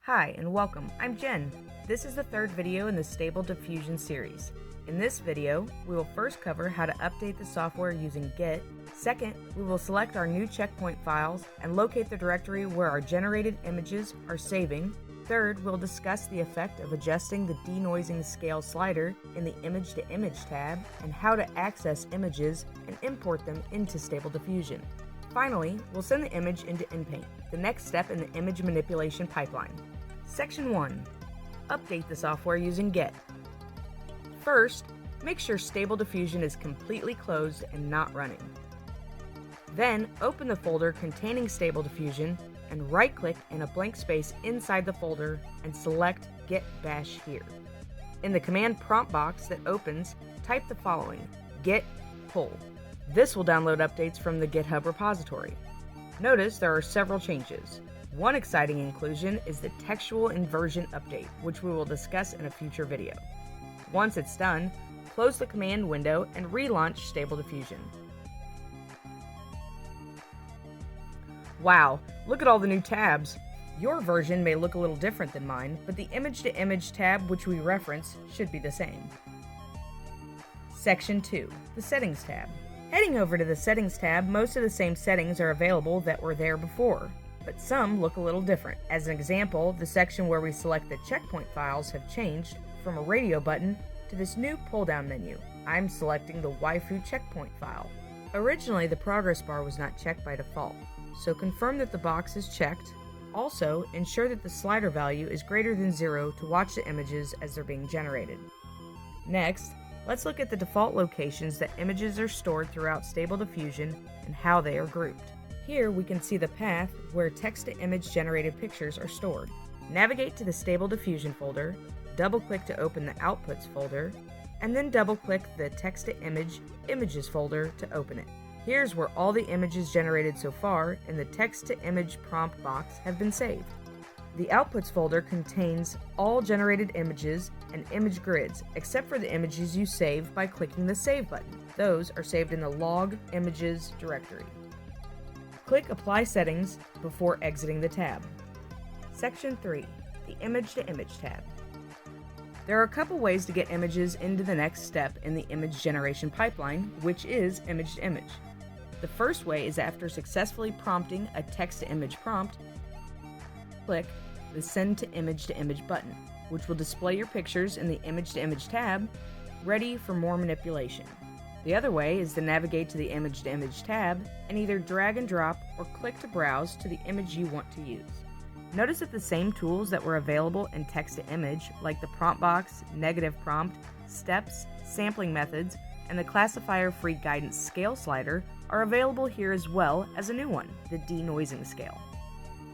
Hi and welcome, I'm Jen. This is the third video in the Stable Diffusion series. In this video, we will first cover how to update the software using Git. Second, we will select our new checkpoint files and locate the directory where our generated images are saving. Third, we'll discuss the effect of adjusting the denoising scale slider in the img2img tab and how to access images and import them into Stable Diffusion. Finally, we'll send the image into Inpaint, the next step in the image manipulation pipeline. Section 1. Update the software using Git. First, make sure Stable Diffusion is completely closed and not running. Then, open the folder containing Stable Diffusion and right-click in a blank space inside the folder and select Git Bash here. In the command prompt box that opens, type the following: git pull. This will download updates from the GitHub repository. Notice there are several changes. One exciting inclusion is the Textual Inversion update, which we will discuss in a future video. Once it's done, close the command window and relaunch Stable Diffusion. Wow, look at all the new tabs! Your version may look a little different than mine, but the img2img tab which we reference should be the same. Section 2. The Settings tab. Heading over to the Settings tab, most of the same settings are available that were there before, but some look a little different. As an example, the section where we select the checkpoint files have changed from a radio button to this new pull-down menu. I'm selecting the Waifu checkpoint file. Originally, the progress bar was not checked by default, so confirm that the box is checked. Also, ensure that the slider value is greater than 0 to watch the images as they're being generated. Next, let's look at the default locations that images are stored throughout Stable Diffusion and how they are grouped. Here we can see the path where text-to-image generated pictures are stored. Navigate to the Stable Diffusion folder, double-click to open the Outputs folder, and then double-click the Text-to-Image Images folder to open it. Here's where all the images generated so far in the text-to-image prompt box have been saved. The Outputs folder contains all generated images and image grids, except for the images you save by clicking the Save button. Those are saved in the Log Images directory. Click Apply Settings before exiting the tab. Section 3. The img2img tab. There are a couple ways to get images into the next step in the image generation pipeline, which is img2img. The first way is after successfully prompting a text-to-image prompt, click the Send to Image button, which will display your pictures in the img2img tab, ready for more manipulation. The other way is to navigate to the img2img tab and either drag and drop or click to browse to the image you want to use. Notice that the same tools that were available in text-to-image, like the prompt box, negative prompt, steps, sampling methods, and the classifier-free guidance scale slider, are available here as well as a new one, the denoising scale.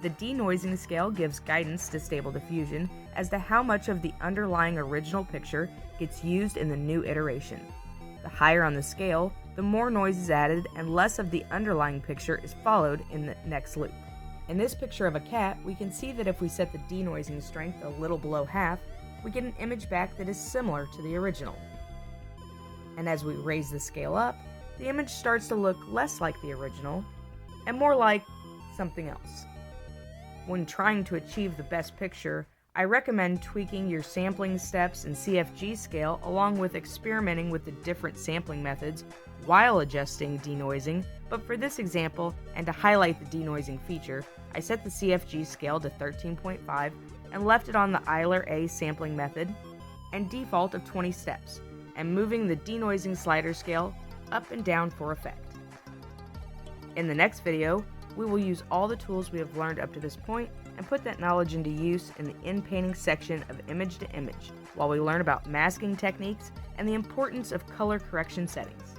The denoising scale gives guidance to Stable Diffusion as to how much of the underlying original picture gets used in the new iteration. The higher on the scale, the more noise is added and less of the underlying picture is followed in the next loop. In this picture of a cat, we can see that if we set the denoising strength a little below half, we get an image back that is similar to the original. And as we raise the scale up, the image starts to look less like the original and more like something else. When trying to achieve the best picture, I recommend tweaking your sampling steps and CFG scale along with experimenting with the different sampling methods while adjusting denoising, but for this example, and to highlight the denoising feature, I set the CFG scale to 13.5 and left it on the Euler A sampling method and default of 20 steps, and moving the denoising slider scale up and down for effect. In the next video, we will use all the tools we have learned up to this point and put that knowledge into use in the Inpainting section of img2img, while we learn about masking techniques and the importance of color correction settings.